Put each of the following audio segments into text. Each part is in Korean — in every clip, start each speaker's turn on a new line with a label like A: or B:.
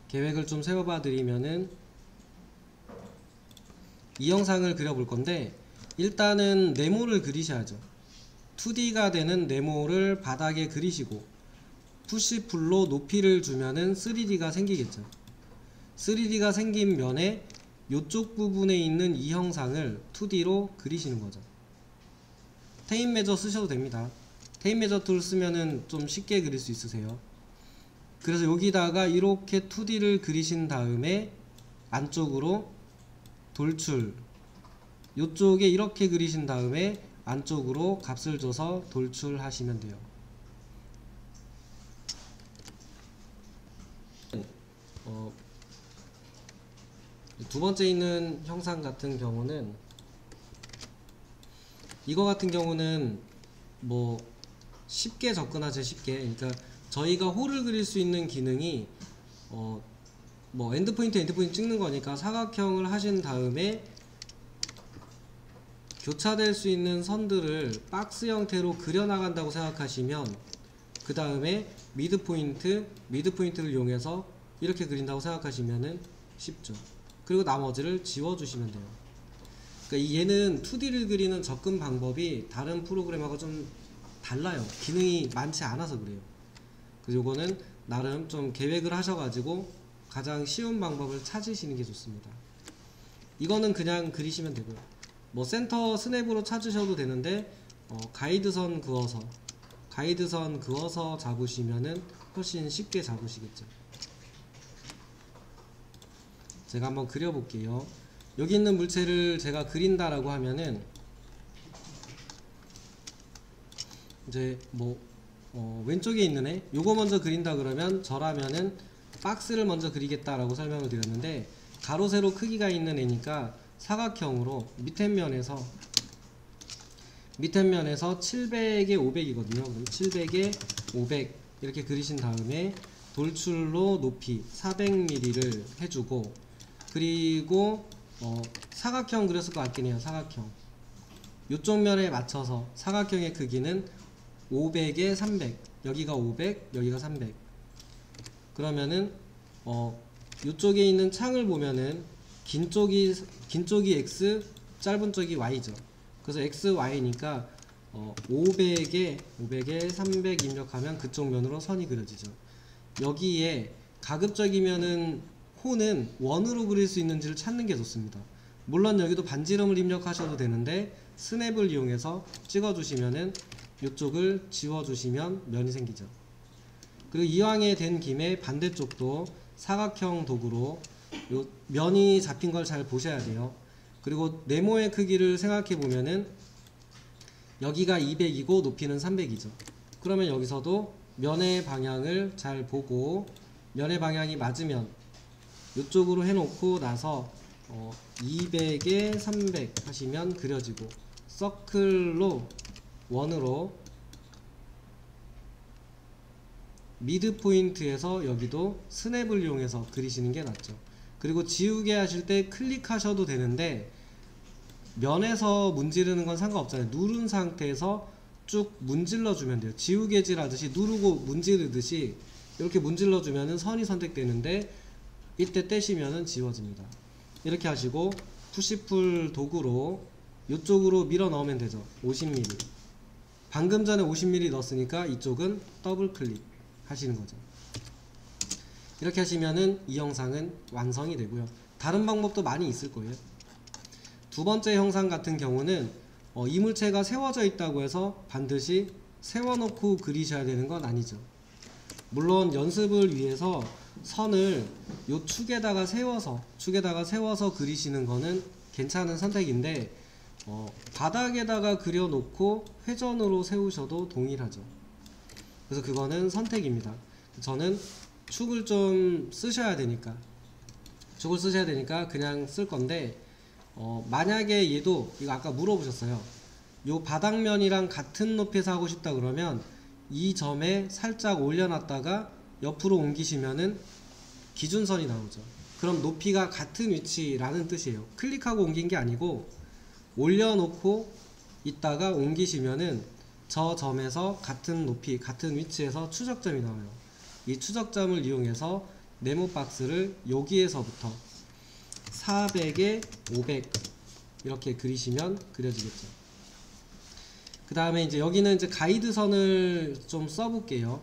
A: 계획을 좀 세워봐 드리면은 이 영상을 그려볼 건데, 일단은 네모를 그리셔야죠. 2D가 되는 네모를 바닥에 그리시고 푸시풀로 높이를 주면은 3D가 생기겠죠. 3D가 생긴 면에 이쪽 부분에 있는 이 형상을 2D로 그리시는 거죠. 테이프 메저 쓰셔도 됩니다. 테이프 메저 툴 쓰면은 좀 쉽게 그릴 수 있으세요. 그래서 여기다가 이렇게 2D를 그리신 다음에 안쪽으로 돌출, 이쪽에 이렇게 그리신 다음에 안쪽으로 값을 줘서 돌출하시면 돼요. 두 번째 있는 형상 같은 경우는, 이거 같은 경우는 뭐 쉽게 접근하죠. 쉽게. 그러니까 저희가 홀을 그릴 수 있는 기능이 뭐 엔드포인트 찍는 거니까 사각형을 하신 다음에 교차될 수 있는 선들을 박스 형태로 그려 나간다고 생각하시면, 그 다음에 미드포인트를 이용해서 이렇게 그린다고 생각하시면은 쉽죠. 그리고 나머지를 지워주시면 돼요. 그러니까 얘는 2D를 그리는 접근 방법이 다른 프로그램하고 좀 달라요. 기능이 많지 않아서 그래요. 그래서 요거는 나름 좀 계획을 하셔가지고 가장 쉬운 방법을 찾으시는 게 좋습니다. 이거는 그냥 그리시면 되고요. 뭐 센터 스냅으로 찾으셔도 되는데, 가이드선 그어서 잡으시면은 훨씬 쉽게 잡으시겠죠. 제가 한번 그려볼게요. 여기 있는 물체를 제가 그린다라고 하면은 이제 뭐 왼쪽에 있는 애 요거 먼저 그린다 그러면, 저라면은 박스를 먼저 그리겠다라고 설명을 드렸는데, 가로 세로 크기가 있는 애니까 사각형으로 밑에 면에서 700에 500이거든요. 그럼 700에 500 이렇게 그리신 다음에 돌출로 높이 400mm를 해주고, 그리고 사각형 그렸을 것 같긴 해요. 사각형 요쪽 면에 맞춰서 사각형의 크기는 500에 300, 여기가 500 여기가 300. 그러면은 요쪽에 있는 창을 보면은 긴 쪽이 X, 짧은 쪽이 Y죠. 그래서 X, Y니까 500에 300 입력하면 그쪽 면으로 선이 그려지죠. 여기에 가급적이면은 호는 원으로 그릴 수 있는지를 찾는 게 좋습니다. 물론 여기도 반지름을 입력하셔도 되는데, 스냅을 이용해서 찍어주시면은 이쪽을 지워주시면 면이 생기죠. 그리고 이왕에 된 김에 반대쪽도 사각형 도구로 요 면이 잡힌 걸 잘 보셔야 돼요. 그리고 네모의 크기를 생각해 보면은 여기가 200이고 높이는 300이죠. 그러면 여기서도 면의 방향을 잘 보고, 면의 방향이 맞으면 이쪽으로 해놓고 나서 200에 300 하시면 그려지고, 서클로 원으로 미드 포인트에서 여기도 스냅을 이용해서 그리시는 게 낫죠. 그리고 지우개 하실 때 클릭하셔도 되는데, 면에서 문지르는 건 상관없잖아요. 누른 상태에서 쭉 문질러 주면 돼요. 지우개질 하듯이 누르고 문지르듯이 이렇게 문질러 주면은 선이 선택되는데, 이때 떼시면은 지워집니다. 이렇게 하시고 푸시풀 도구로 이쪽으로 밀어 넣으면 되죠. 50mm. 방금 전에 50mm 넣었으니까 이쪽은 더블 클릭 하시는 거죠. 이렇게 하시면은 이 영상은 완성이 되고요. 다른 방법도 많이 있을 거예요. 두 번째 형상 같은 경우는 이 물체가 세워져 있다고 해서 반드시 세워놓고 그리셔야 되는 건 아니죠. 물론 연습을 위해서 선을 요 축에다가 세워서 그리시는 거는 괜찮은 선택인데, 바닥에다가 그려놓고 회전으로 세우셔도 동일하죠. 그래서 그거는 선택입니다. 저는 축을 좀 쓰셔야 되니까 그냥 쓸 건데, 만약에 얘도 이거 아까 물어보셨어요. 요 바닥면이랑 같은 높이에서 하고 싶다 그러면 이 점에 살짝 올려놨다가 옆으로 옮기시면은 기준선이 나오죠. 그럼 높이가 같은 위치라는 뜻이에요. 클릭하고 옮긴 게 아니고 올려놓고 있다가 옮기시면은 저 점에서 같은 높이, 같은 위치에서 추적점이 나와요. 이 추적점을 이용해서 네모 박스를 여기에서부터 400에 500 이렇게 그리시면 그려지겠죠. 그 다음에 이제 여기는 이제 가이드선을 좀 써볼게요.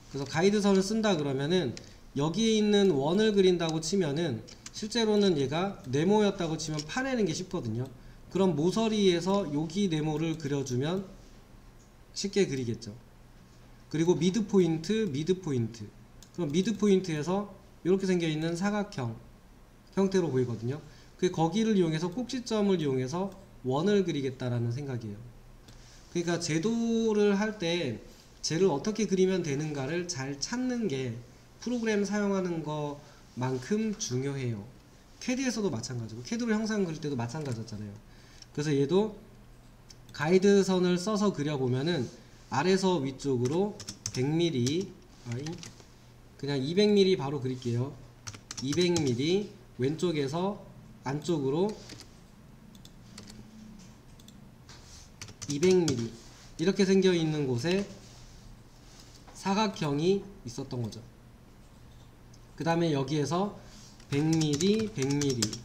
A: 그래서 가이드선을 쓴다 그러면은 여기에 있는 원을 그린다고 치면은 실제로는 얘가 네모였다고 치면 파내는 게 쉽거든요. 그럼 모서리에서 여기 네모를 그려주면 쉽게 그리겠죠. 그리고 미드 포인트, 그럼 미드 포인트에서 이렇게 생겨있는 사각형 형태로 보이거든요. 거기를 이용해서 꼭지점을 이용해서 원을 그리겠다라는 생각이에요. 그러니까 제도를 할 때 쟤를 어떻게 그리면 되는가를 잘 찾는 게 프로그램 사용하는 것만큼 중요해요. 캐드에서도 마찬가지고, 캐드로 형상 그릴 때도 마찬가지였잖아요. 그래서 얘도 가이드선을 써서 그려보면은 아래서 위쪽으로 100mm, 그냥 200mm 바로 그릴게요. 200mm, 왼쪽에서 안쪽으로 200mm 이렇게 생겨 있는 곳에 사각형이 있었던 거죠. 그 다음에 여기에서 100mm, 100mm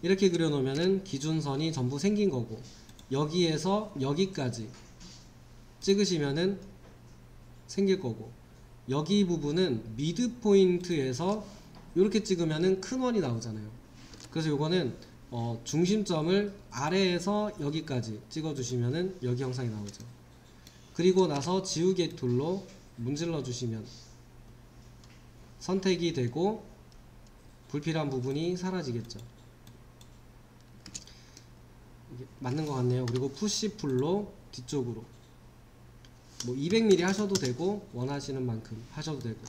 A: 이렇게 그려 놓으면은 기준선이 전부 생긴 거고, 여기에서 여기까지 찍으시면은 생길 거고, 여기 부분은 미드 포인트에서 이렇게 찍으면은 큰 원이 나오잖아요. 그래서 요거는 중심점을 아래에서 여기까지 찍어 주시면은 여기 형상이 나오죠. 그리고 나서 지우개 툴로 문질러 주시면 선택이 되고 불필요한 부분이 사라지겠죠. 이게 맞는 것 같네요. 그리고 푸시 풀로 뒤쪽으로 뭐 200mm 하셔도 되고 원하시는 만큼 하셔도 되고,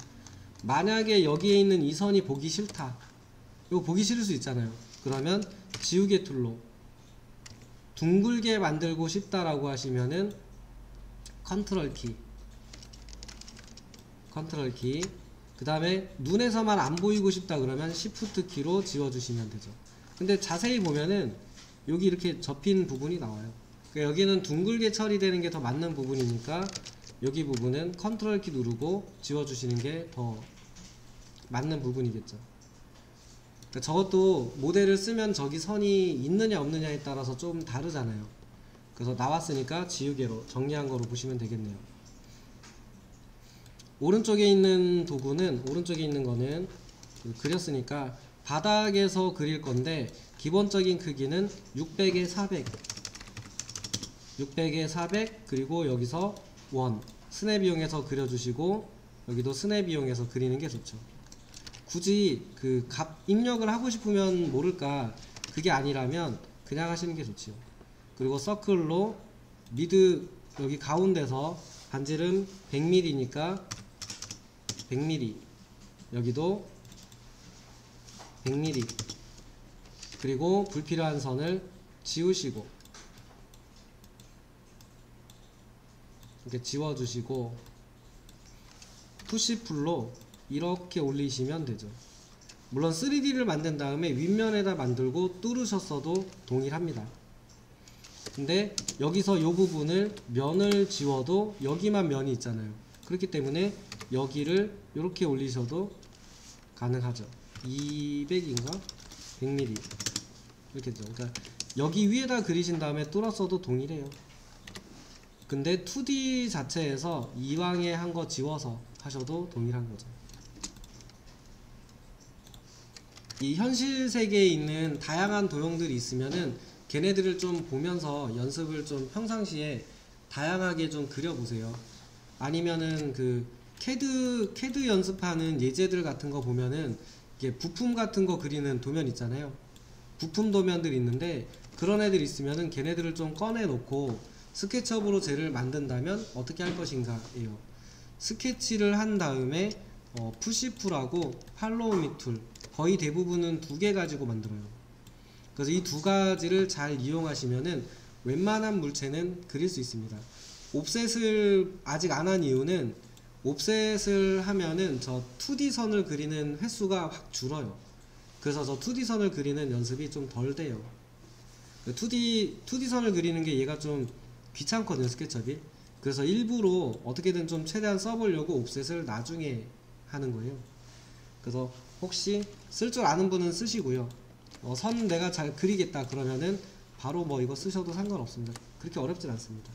A: 만약에 여기에 있는 이 선이 보기 싫다, 이거 보기 싫을 수 있잖아요. 그러면 지우개 툴로 둥글게 만들고 싶다라고 하시면은 컨트롤 키, 그 다음에 눈에서만 안 보이고 싶다 그러면 시프트 키로 지워주시면 되죠. 근데 자세히 보면은 여기 이렇게 접힌 부분이 나와요. 그러니까 여기는 둥글게 처리되는 게 더 맞는 부분이니까 여기 부분은 컨트롤 키 누르고 지워주시는 게 더 맞는 부분이겠죠. 그러니까 저것도 모델을 쓰면 저기 선이 있느냐 없느냐에 따라서 좀 다르잖아요. 그래서 나왔으니까 지우개로 정리한 거로 보시면 되겠네요. 오른쪽에 있는 도구는, 오른쪽에 있는 거는 그렸으니까 바닥에서 그릴 건데 기본적인 크기는 600에 400, 600에 400, 그리고 여기서 원 스냅 이용해서 그려주시고, 여기도 스냅 이용해서 그리는 게 좋죠. 굳이 그 값 입력을 하고 싶으면 모를까, 그게 아니라면 그냥 하시는 게 좋지요. 그리고 서클로 미드 여기 가운데서 반지름 100mm니까 100mm, 여기도 100mm, 그리고 불필요한 선을 지우시고 이렇게 지워주시고 푸시풀로 이렇게 올리시면 되죠. 물론 3D를 만든 다음에 윗면에다 만들고 뚫으셨어도 동일합니다. 근데 여기서 이 부분을 면을 지워도 여기만 면이 있잖아요. 그렇기 때문에 여기를 이렇게 올리셔도 가능하죠. 200인가 100mm 이렇게 되죠. 그러니까 여기 위에다 그리신 다음에 뚫었어도 동일해요. 근데 2D 자체에서 이왕에 한 거 지워서 하셔도 동일한 거죠. 이 현실 세계에 있는 다양한 도형들이 있으면은 걔네들을 좀 보면서 연습을 좀 평상시에 다양하게 좀 그려보세요. 아니면은 그 캐드 연습하는 예제들 같은 거 보면은 이게 부품 같은 거 그리는 도면 있잖아요. 부품 도면들 있는데 그런 애들 있으면은 걔네들을 좀 꺼내 놓고 스케치업으로 쟤를 만든다면 어떻게 할 것인가 예요. 스케치를 한 다음에 푸시풀하고 팔로우미 툴 거의 대부분은 2개 가지고 만들어요. 그래서 이 2가지를 잘 이용하시면은 웬만한 물체는 그릴 수 있습니다. 옵셋을 아직 안 한 이유는, 옵셋을 하면은 저 2D 선을 그리는 횟수가 확 줄어요. 그래서 저 2D 선을 그리는 연습이 좀 덜 돼요. 2D 선을 그리는 게 얘가 좀 귀찮거든요, 스케치업이. 그래서 일부러 어떻게든 좀 최대한 써보려고 옵셋을 나중에 하는 거예요. 그래서 혹시 쓸 줄 아는 분은 쓰시고요. 선 내가 잘 그리겠다 그러면은 바로 뭐 이거 쓰셔도 상관없습니다. 그렇게 어렵진 않습니다.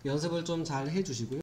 A: 연습을 좀 잘 해주시고요.